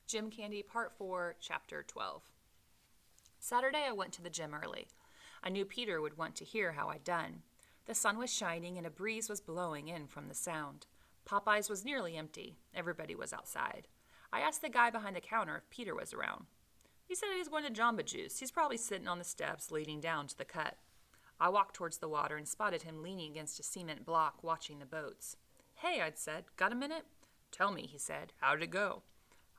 Gym Candy Part 4, Chapter 12. Saturday I went to the gym early. I knew Peter would want to hear how I'd done. The sun was shining and a breeze was blowing in from the sound. Popeye's was nearly empty. Everybody was outside. I asked the guy behind the counter if Peter was around. He said he was going to Jamba Juice. He's probably sitting on the steps leading down to the cut. I walked towards the water and spotted him leaning against a cement block watching the boats. Hey, I'd said, got a minute? Tell me, he said. How did it go?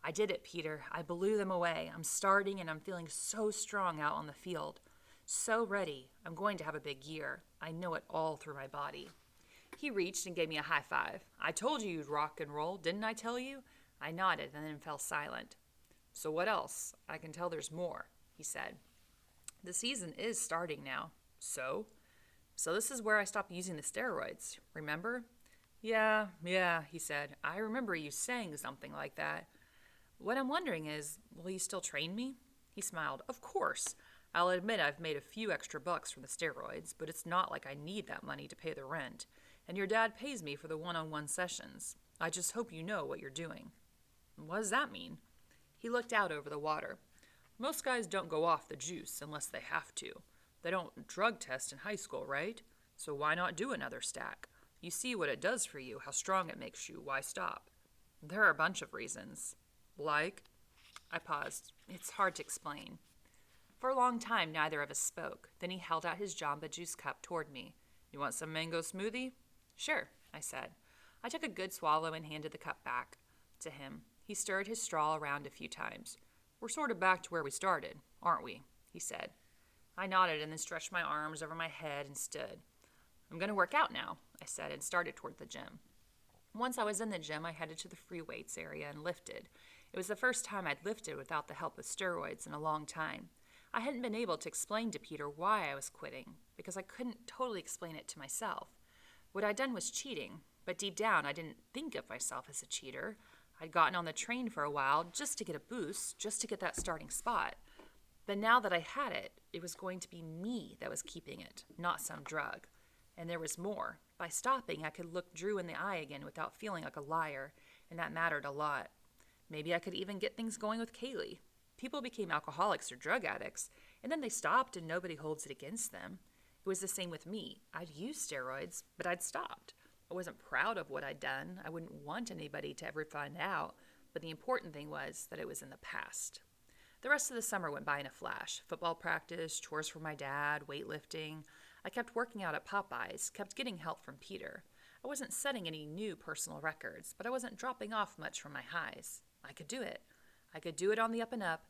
I did it, Peter. I blew them away. I'm starting and I'm feeling so strong out on the field. So ready. I'm going to have a big year. I know it all through my body. He reached and gave me a high five. I told you you'd rock and roll, didn't I tell you? I nodded and then fell silent. So what else? I can tell there's more, he said. The season is starting now. So? So this is where I stopped using the steroids, remember? Yeah, he said. I remember you saying something like that. What I'm wondering is, will you still train me? He smiled. Of course. I'll admit I've made a few extra bucks from the steroids, but it's not like I need that money to pay the rent. And your dad pays me for the one-on-one sessions. I just hope you know what you're doing. What does that mean? He looked out over the water. Most guys don't go off the juice unless they have to. They don't drug test in high school, right? So why not do another stack? You see what it does for you, how strong it makes you, why stop? There are a bunch of reasons. Like? I paused. It's hard to explain. For a long time, neither of us spoke. Then he held out his Jamba Juice cup toward me. You want some mango smoothie? Sure, I said. I took a good swallow and handed the cup back to him. He stirred his straw around a few times. We're sort of back to where we started, aren't we? He said. I nodded and then stretched my arms over my head and stood. I'm going to work out now, I said, and started toward the gym. Once I was in the gym, I headed to the free weights area and lifted. It was the first time I'd lifted without the help of steroids in a long time. I hadn't been able to explain to Peter why I was quitting, because I couldn't totally explain it to myself. What I'd done was cheating, but deep down I didn't think of myself as a cheater. I'd gotten on the train for a while just to get a boost, just to get that starting spot. But now that I had it, it was going to be me that was keeping it, not some drug. And there was more. By stopping, I could look Drew in the eye again without feeling like a liar, and that mattered a lot. Maybe I could even get things going with Kaylee. People became alcoholics or drug addicts, and then they stopped and nobody holds it against them. It was the same with me. I'd used steroids, but I'd stopped. I wasn't proud of what I'd done. I wouldn't want anybody to ever find out, but the important thing was that it was in the past. The rest of the summer went by in a flash. Football practice, chores for my dad, weightlifting. I kept working out at Popeye's, kept getting help from Peter. I wasn't setting any new personal records, but I wasn't dropping off much from my highs. I could do it. I could do it on the up and up.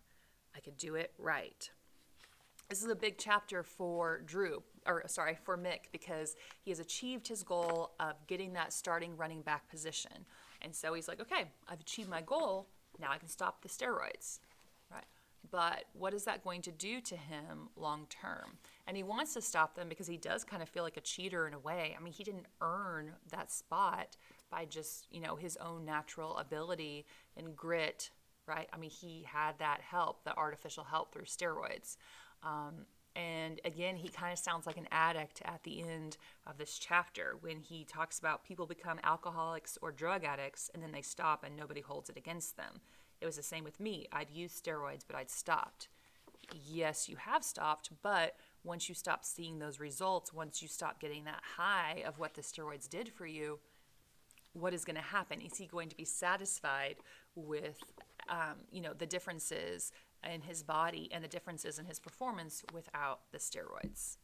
I could do it right. This is a big chapter for for Mick, because he has achieved his goal of getting that starting running back position. And so he's like, okay, I've achieved my goal. Now I can stop the steroids. Right. But what is that going to do to him long term? And he wants to stop them because he does kind of feel like a cheater in a way. I mean, he didn't earn that spot by just, his own natural ability and grit, right? I mean, he had that help, the artificial help through steroids. And again, he kind of sounds like an addict at the end of this chapter when he talks about people become alcoholics or drug addicts and then they stop and nobody holds it against them. It was the same with me. I'd used steroids, but I'd stopped. Yes, you have stopped, but once you stop seeing those results, once you stop getting that high of what the steroids did for you, what is going to happen? Is he going to be satisfied with, the differences in his body and the differences in his performance without the steroids?